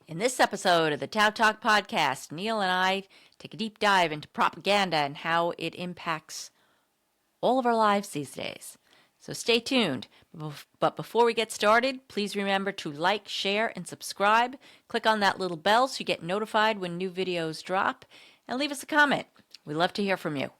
In this episode of the TOWTalk Podcast, Neil and I take a deep dive into propaganda and how it impacts all of our lives these days. So stay tuned. But before we get started, please remember to like, share, and subscribe. Click on that little bell so you get notified when new videos drop. And leave us a comment. We love to hear from you.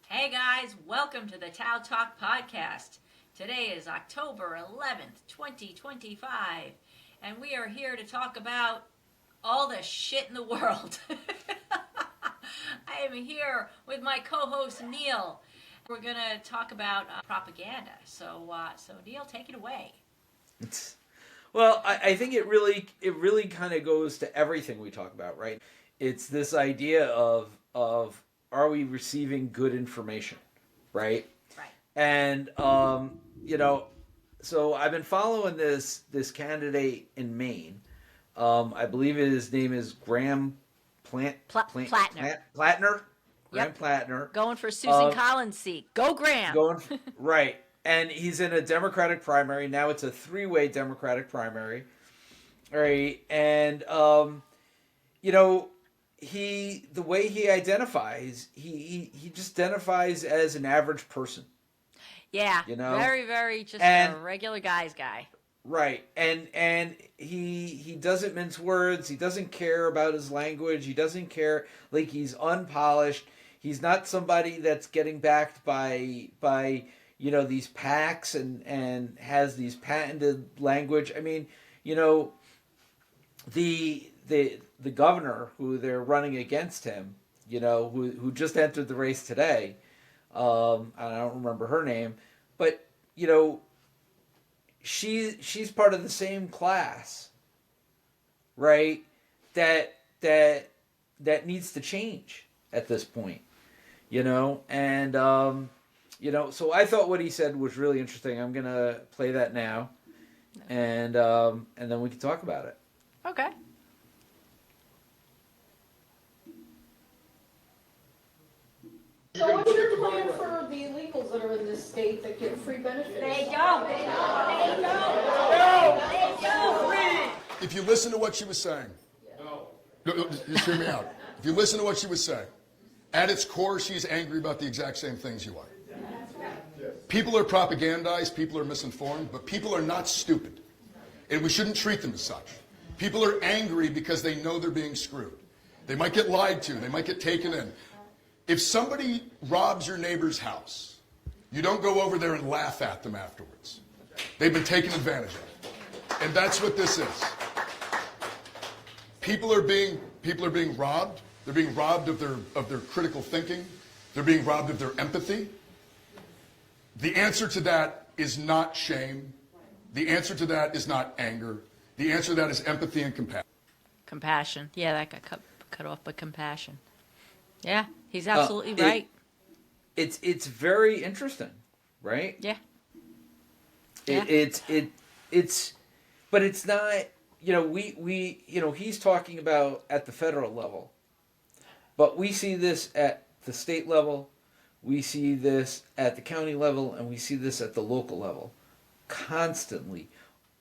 Hey guys, welcome to the TOWTalk Podcast. Today is October 11th, 2025, and we are here to talk about all the shit in the world. I am here with my co-host Neil. We're going to talk about propaganda. So Neil, take it away. Well, I think it really kind of goes to everything we talk about, right? It's this idea of are we receiving good information, right? Right. And so I've been following this candidate in Maine. I believe his name is Graham Plattner. Plattner. Graham Yep. Plattner. Going for Susan Collins' seat. Go Graham. Right. And he's in a Democratic primary. Now it's a three-way Democratic primary. All right. And the way he identifies, he just identifies as an average person. Yeah, very, very just a regular guy's guy. Right, and he doesn't mince words. He doesn't care about his language. He doesn't care, like, he's unpolished. He's not somebody that's getting backed by these PACs and has these patented language. I mean, the governor who they're running against him, who just entered the race today, I don't remember her name, but she's part of the same class, right? That needs to change at this point, and so I thought what he said was really interesting. I'm gonna play that now, and then we can talk about it. Okay. So what's your plan for the illegals that are in this state that get free benefits? They don't. If you listen to what she was saying, just hear me out. If you listen to what she was saying, at its core, she's angry about the exact same things you are. People are propagandized, people are misinformed, but people are not stupid. And we shouldn't treat them as such. People are angry because they know they're being screwed. They might get lied to, they might get taken in. If somebody robs your neighbor's house, you don't go over there and laugh at them afterwards. They've been taken advantage of. And that's what this is. People are being robbed. They're being robbed of their critical thinking. They're being robbed of their empathy. The answer to that is not shame. The answer to that is not anger. The answer to that is empathy and compassion. Compassion. Yeah, that got cut off by compassion. Yeah, he's absolutely right. It's very interesting, right? Yeah. It's but it's not, we he's talking about at the federal level. But we see this at the state level, we see this at the county level, and we see this at the local level constantly,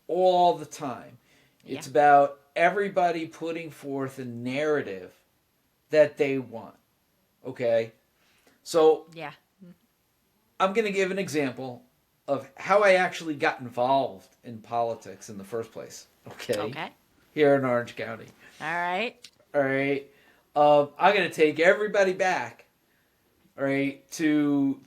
all the time. Yeah. It's about everybody putting forth a narrative that they want. Okay? So Yeah. I'm going to give an example of how I actually got involved in politics in the first place. Okay? Here in Orange County. All right. All right? I'm going to take everybody back, all right, to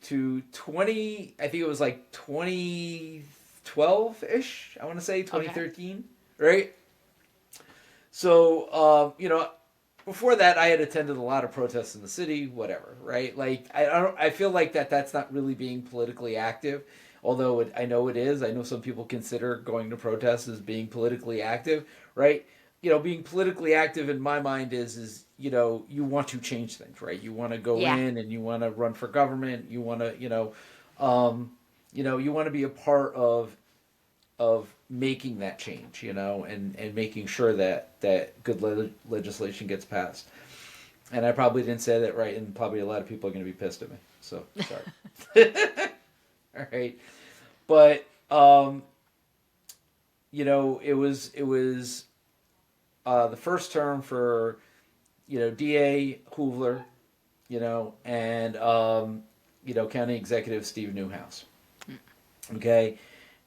20, I think it was like 2012-ish, I want to say, 2013, right? So, before that, I had attended a lot of protests in the city, whatever, right? Like, I feel like that's not really being politically active, although I know it is. I know some people consider going to protests as being politically active, right? Being politically active in my mind is you want to change things, right? You want to go in and you want to run for government. You want to, you want to be a part of making that change, and making sure that good legislation gets passed. And I probably didn't say that right, and probably a lot of people are going to be pissed at me. So, sorry. All right. But, it was the first term for, DA Hoovler, and, County Executive Steve Newhouse. Okay.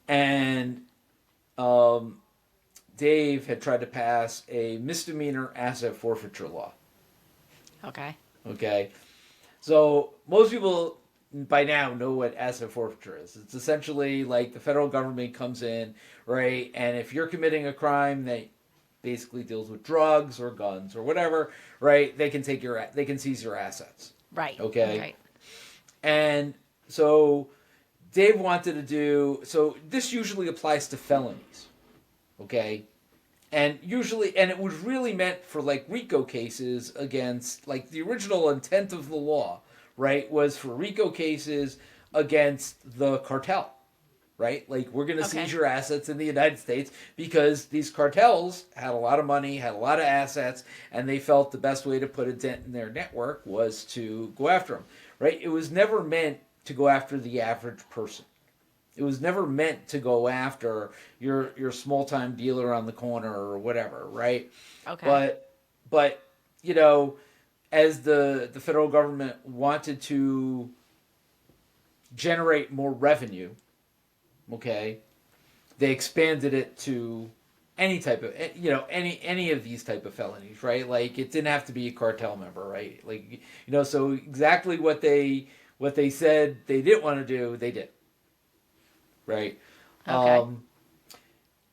And Dave had tried to pass a misdemeanor asset forfeiture law. Okay. Okay. So most people by now know what asset forfeiture is. It's essentially like the federal government comes in, right? And if you're committing a crime that basically deals with drugs or guns or whatever, right? They can seize your assets. Right. Okay. Right. And so Dave wanted to so this usually applies to felonies. Okay. And it was really meant for like RICO cases against, like, the original intent of the law, right, was for RICO cases against the cartel, right? Like, we're going to seize your assets in the United States because these cartels had a lot of money, had a lot of assets, and they felt the best way to put a dent in their network was to go after them, right? It was never meant to go after the average person. It was never meant to go after your small time dealer on the corner or whatever, right? Okay. But as the federal government wanted to generate more revenue, okay, they expanded it to any type of any of these type of felonies, right? Like, it didn't have to be a cartel member, right? Like, so exactly what they said they didn't want to do, they did. Right. Okay.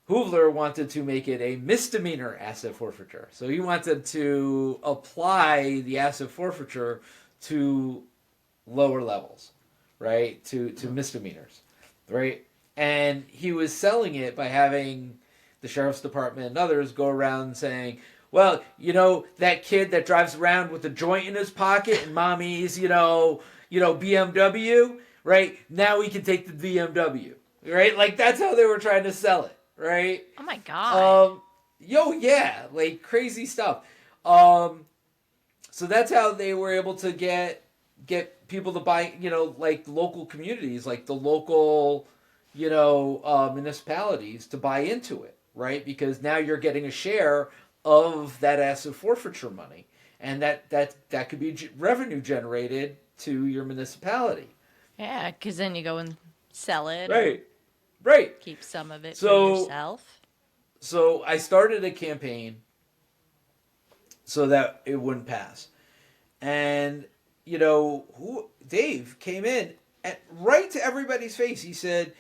Hoovler wanted to make it a misdemeanor asset forfeiture. So he wanted to apply the asset forfeiture to lower levels, right? To misdemeanors, right? And he was selling it by having the sheriff's department and others go around saying, well, that kid that drives around with a joint in his pocket and mommy's, BMW, right? Now we can take the BMW. Right? Like, that's how they were trying to sell it, right? Oh my God. Yeah, like, crazy stuff. So that's how they were able to get people to buy, like, local communities, like the local, municipalities to buy into it, right? Because now you're getting a share of that asset forfeiture money, and that could be revenue generated to your municipality. Yeah, because then you go and sell it. Right. Right. Keep some of it for yourself. So I started a campaign so that it wouldn't pass. And, Dave came in and right to everybody's face. He said,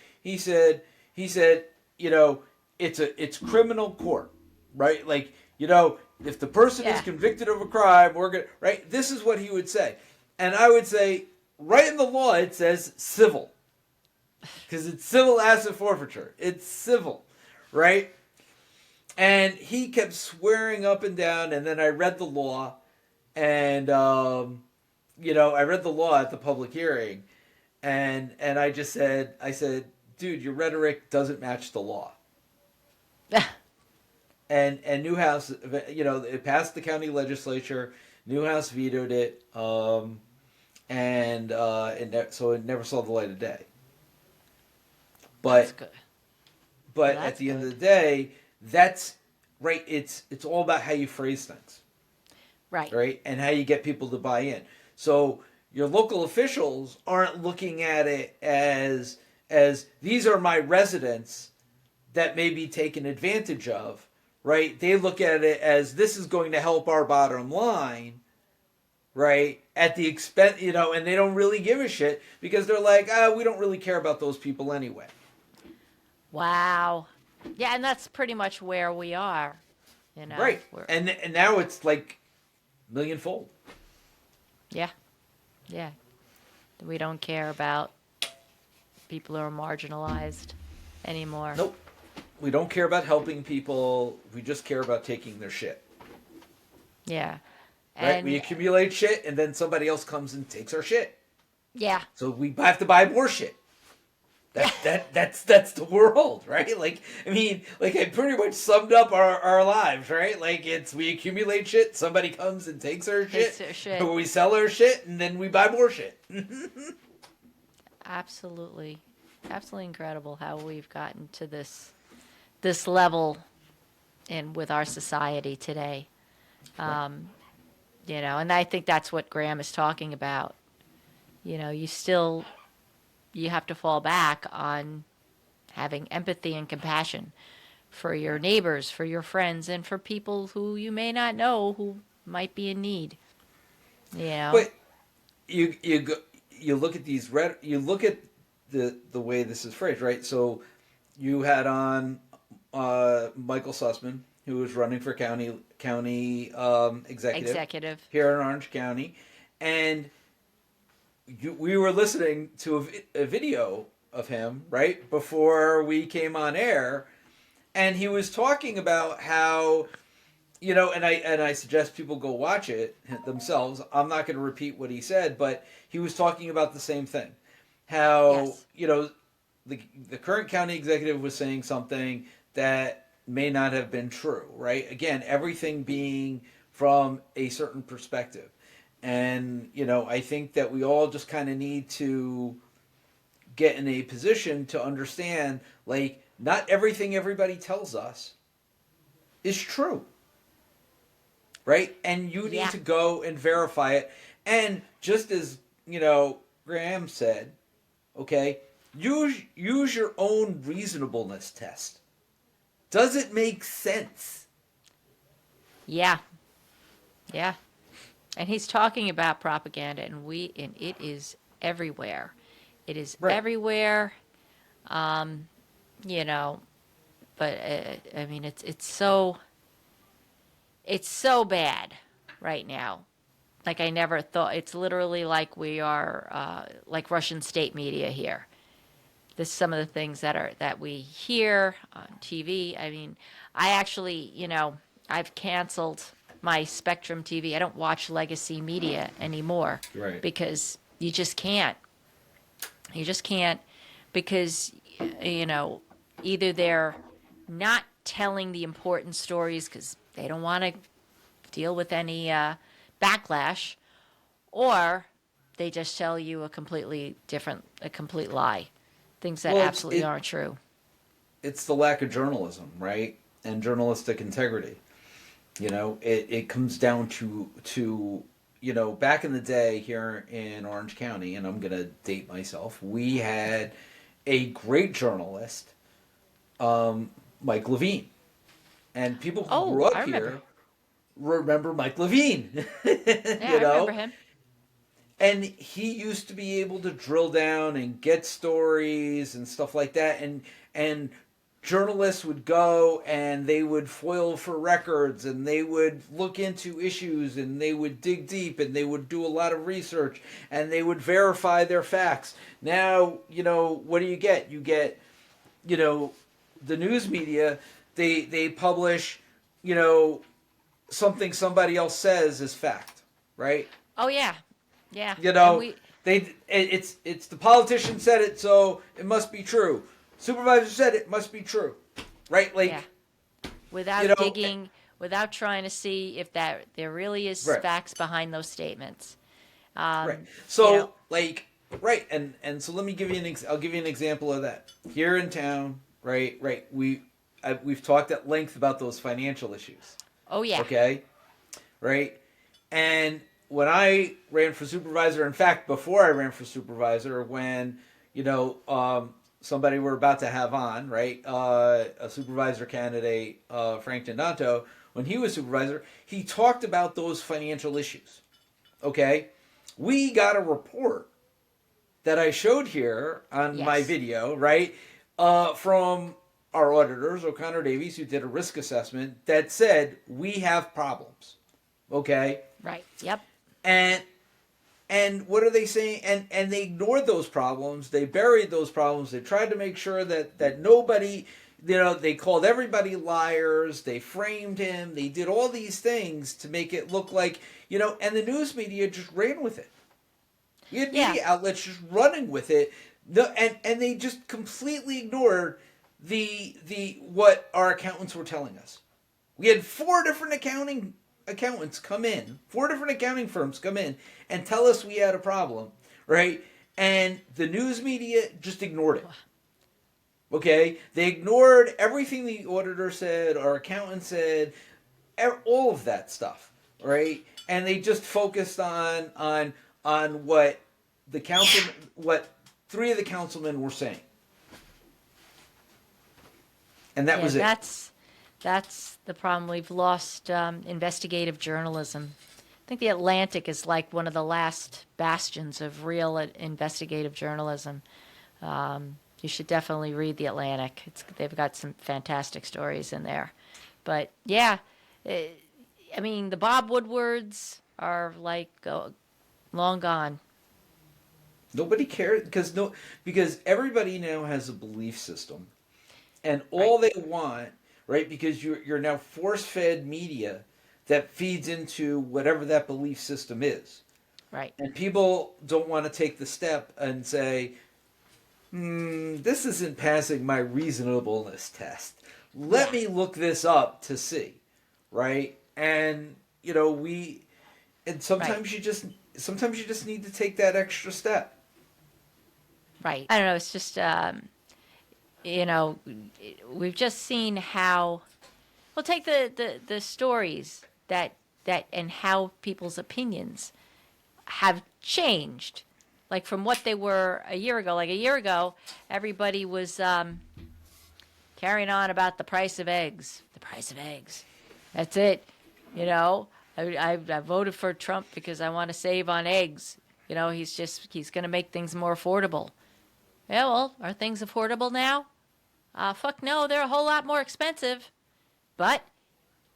it's criminal court, right? Like, if the person is convicted of a crime, we're going to, right? This is what he would say. And I would say, right in the law, it says civil. Because it's civil asset forfeiture. It's civil, right? And he kept swearing up and down, and then I read the law, and, I read the law at the public hearing, and I said, dude, your rhetoric doesn't match the law. and Newhouse, it passed the county legislature, Newhouse vetoed it, so it never saw the light of day. That's good. But at the end of the day, that's right. It's all about how you phrase things, right, and how you get people to buy in. So your local officials aren't looking at it as these are my residents that may be taken advantage of, right? They look at it as this is going to help our bottom line, right? At the expense, and they don't really give a shit because they're like, we don't really care about those people anyway. Wow. Yeah, and that's pretty much where we are, Right. And now it's like millionfold. Yeah. Yeah. We don't care about people who are marginalized anymore. Nope. We don't care about helping people. We just care about taking their shit. Yeah. Right? We accumulate shit, and then somebody else comes and takes our shit. Yeah. So we have to buy more shit. That's the world, right? Like, I mean, like I pretty much summed up our lives, right? Like we accumulate shit, somebody comes and takes our shit, or we sell our shit, and then we buy more shit. Absolutely incredible how we've gotten to this level with our society today. And I think that's what Graham is talking about. You have to fall back on having empathy and compassion for your neighbors, for your friends, and for people who you may not know who might be in need. But you look at you look at the way this is phrased, right? So you had on Michael Sussman, who was running for county executive here in Orange County, and we were listening to a video of him right before we came on air, and he was talking about how, and I suggest people go watch it themselves. I'm not going to repeat what he said, but he was talking about the same thing. How, yes. The current county executive was saying something that may not have been true, right? Again, everything being from a certain perspective. And, I think that we all just kind of need to get in a position to understand, like, not everything everybody tells us is true. Right? And you need to go and verify it. And just as, Graham said, okay, use your own reasonableness test. Does it make sense? Yeah. And he's talking about propaganda, and it is everywhere. It is everywhere. But I mean, it's so bad right now. Like I never thought. It's literally like we are like Russian state media here. This some of the things that we hear on TV. I mean, I actually, I've canceled my Spectrum TV. I don't watch legacy media anymore, right? Because you just can't. You just can't, because either they're not telling the important stories because they don't want to deal with any backlash, or they just tell you a complete lie, things that absolutely aren't true. It's the lack of journalism, right? And journalistic integrity. It comes down to back in the day here in Orange County, and I'm going to date myself, we had a great journalist, Mike Levine. And people who grew up here remember Mike Levine. I remember him. And he used to be able to drill down and get stories and stuff like that. And journalists would go and they would foil for records and they would look into issues and they would dig deep and they would do a lot of research and they would verify their facts. Now, what do you get? You get, the news media, they publish, something somebody else says is fact, right? Oh yeah. Yeah. It's the politician said it, so it must be true. Supervisor said it must be true, right? Like, without digging, without trying to see if there really is facts behind those statements. Right. So, and so let me give you I'll give you an example of that here in town. Right. We've talked at length about those financial issues. Oh yeah. Okay. Right. And when I ran for supervisor, in fact, before I ran for supervisor, when somebody we're about to have on, right, a supervisor candidate, Frank Denanto, when he was supervisor, he talked about those financial issues. Okay, we got a report that I showed here on my video, right, from our auditors, O'Connor Davies, who did a risk assessment that said we have problems. Okay. Right. Yep. And what are they saying? And they ignored those problems. They buried those problems. They tried to make sure that nobody, they called everybody liars. They framed him. They did all these things to make it look like, and the news media just ran with it. You had media outlets just running with it, No, and they just completely ignored the what our accountants were telling us. We had 4 different accountants come in, 4 different accounting firms come in and tell us we had a problem, right? And the news media just ignored it. Okay? They ignored everything the auditor said, our accountant said, all of that stuff, right? And they just focused on what the council, what 3 of the councilmen were saying. And that was it. That's the problem. We've lost investigative journalism. I think the Atlantic is like one of the last bastions of real investigative journalism. You should definitely read the Atlantic. They've got some fantastic stories in there. But yeah, I mean, the Bob Woodwards are like long gone. Nobody cares because everybody now has a belief system, and all they want, right? Because you're now force-fed media that feeds into whatever that belief system is, right? And people don't want to take the step and say, "This isn't passing my reasonableness test. Let me look this up to see," right? And sometimes you just need to take that extra step. Right. I don't know. It's just, we've just seen how. Well, take the stories that and how people's opinions have changed, like from what they were a year ago. Like a year ago, everybody was carrying on about the price of eggs. The price of eggs. That's it. I voted for Trump because I want to save on eggs. He's going to make things more affordable. Yeah, well, are things affordable now? Fuck no, they're a whole lot more expensive. But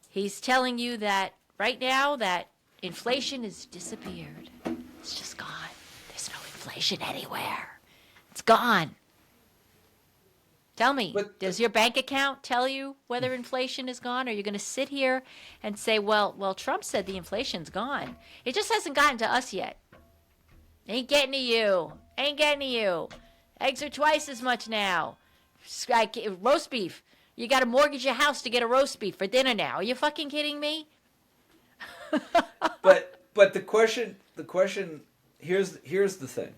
he's telling you that right now that inflation has disappeared. It's just gone. There's no inflation anywhere. It's gone. Tell me, does your bank account tell you whether inflation is gone? Or are you going to sit here and say, well, Trump said the inflation's gone. It just hasn't gotten to us yet. Ain't getting to you. Ain't getting to you. Eggs are twice as much now. Roast beef. You got to mortgage your house to get a roast beef for dinner now. Are you fucking kidding me? But the question, here's the thing,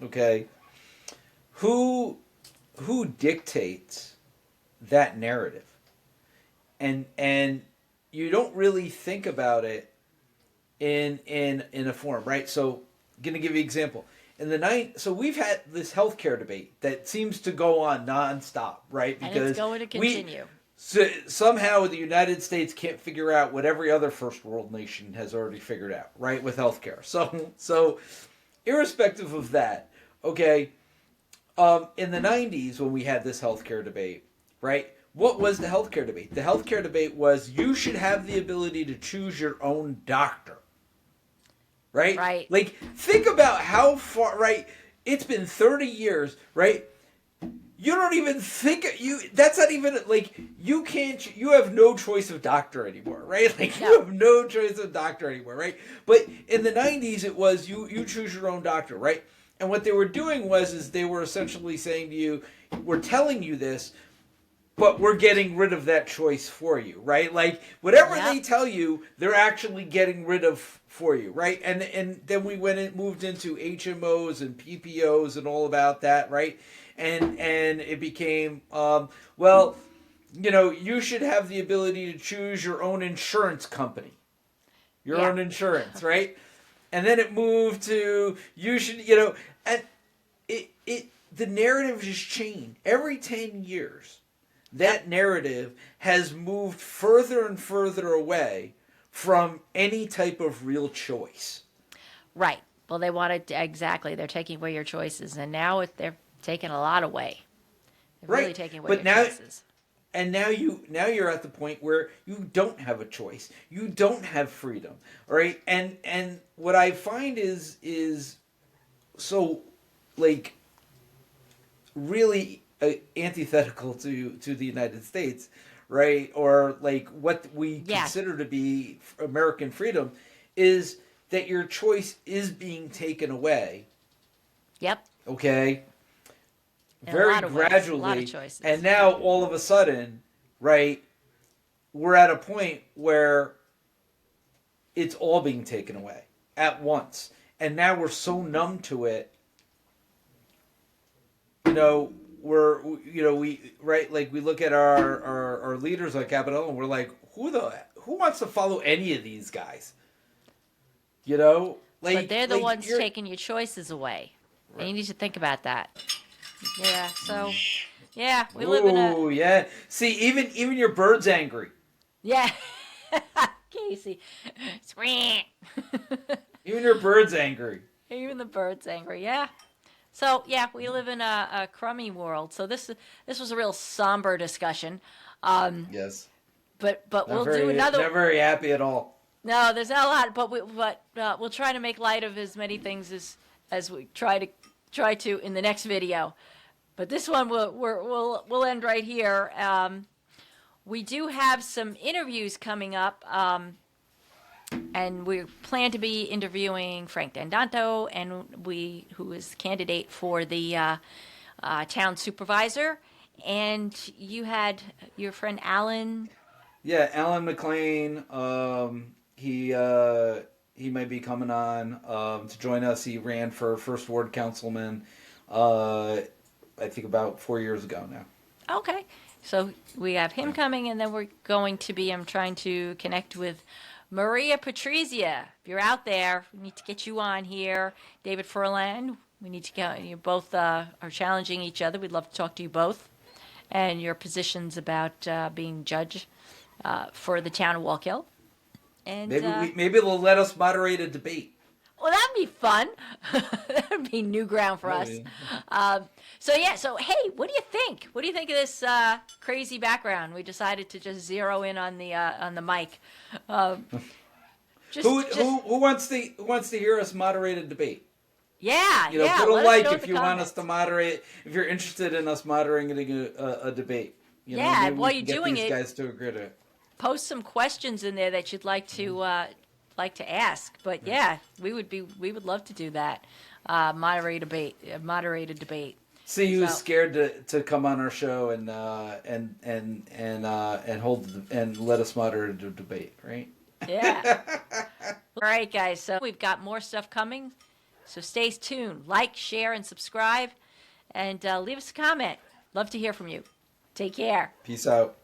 okay? Who dictates that narrative? And you don't really think about it in a form, right? So, I'm gonna give you an example. So we've had this healthcare debate that seems to go on nonstop, right? Because and it's going to continue. Somehow the United States can't figure out what every other first world nation has already figured out, right? With healthcare. So irrespective of that, okay, in the 90s when we had this healthcare debate, right? What was the healthcare debate? The healthcare debate was you should have the ability to choose your own doctor. Right? Right. Like, think about how far, right? It's been 30 years, right? You don't even think, that's not even, like, you have no choice of doctor anymore, right? Like, you have no choice of doctor anymore, right? But in the 90s, it was you choose your own doctor, right? And what they were doing is they were essentially saying to you, we're telling you this, but we're getting rid of that choice for you, right? Like, whatever they tell you, they're actually getting rid of for you, right? And then we moved into HMOs and PPOs and all about that, right? And it became, you should have the ability to choose your own insurance company, your own insurance, right? And then it moved to you should, and the narrative has changed every 10 years. That narrative has moved further and further away from any type of real choice. Right. Well, they wanted exactly. They're taking away your choices, and now they're taking a lot away. They're really taking away your choices. And now you're at the point where you don't have a choice. You don't have freedom, right? And what I find is so like really antithetical to the United States, right? Or like what we consider to be American freedom is that your choice is being taken away. Yep. Okay. In a very lot of ways, gradually, a lot of choices. and now all of a sudden, right, we're at a point where it's all being taken away at once, and now we're so numb to it. We right, like we look at our leaders on Capitol Hill and we're like, who wants to follow any of these guys? Like, but they're the like ones taking your choices away. Right. And you need to think about that. Yeah. So, yeah, we live in a. Oh yeah. See, even your bird's angry. Yeah. Casey. Even your bird's angry. Even the bird's angry. Yeah. So yeah, we live in a crummy world. So this was a real somber discussion. Yes. But we'll do another. Not very happy at all. No, there's not a lot. But we'll try to make light of as many things as we try to in the next video. But this one we'll end right here. We do have some interviews coming up. And we plan to be interviewing Frank D'Andanto, who is candidate for the town supervisor. And you had your friend Alan. Yeah, Alan McLean. He might be coming on to join us. He ran for first ward councilman. I think about 4 years ago now. Okay, so we have him coming, and then we're going to be. I'm trying to connect with Maria Patrizia. If you're out there, we need to get you on here. David Furlan, we need to get you both. Are challenging each other. We'd love to talk to you both, and your positions about being judge for the town of Walk Hill. And maybe they'll let us moderate a debate. Well, that'd be fun. That'd be new ground for us. So hey, what do you think? What do you think of this crazy background? We decided to just zero in on the mic. Who wants to hear us moderate a debate? Yeah, put a like if you want us to moderate. If you're interested in us moderating a debate. While you're doing these guys to agree to it. Post some questions in there that you'd like to ask. But yeah, we would love to do that. Moderate a debate. See who's scared to come on our show and let us moderate a debate, right? Yeah. All right, guys. So we've got more stuff coming. So stay tuned. Like, share, and subscribe, and leave us a comment. Love to hear from you. Take care. Peace out.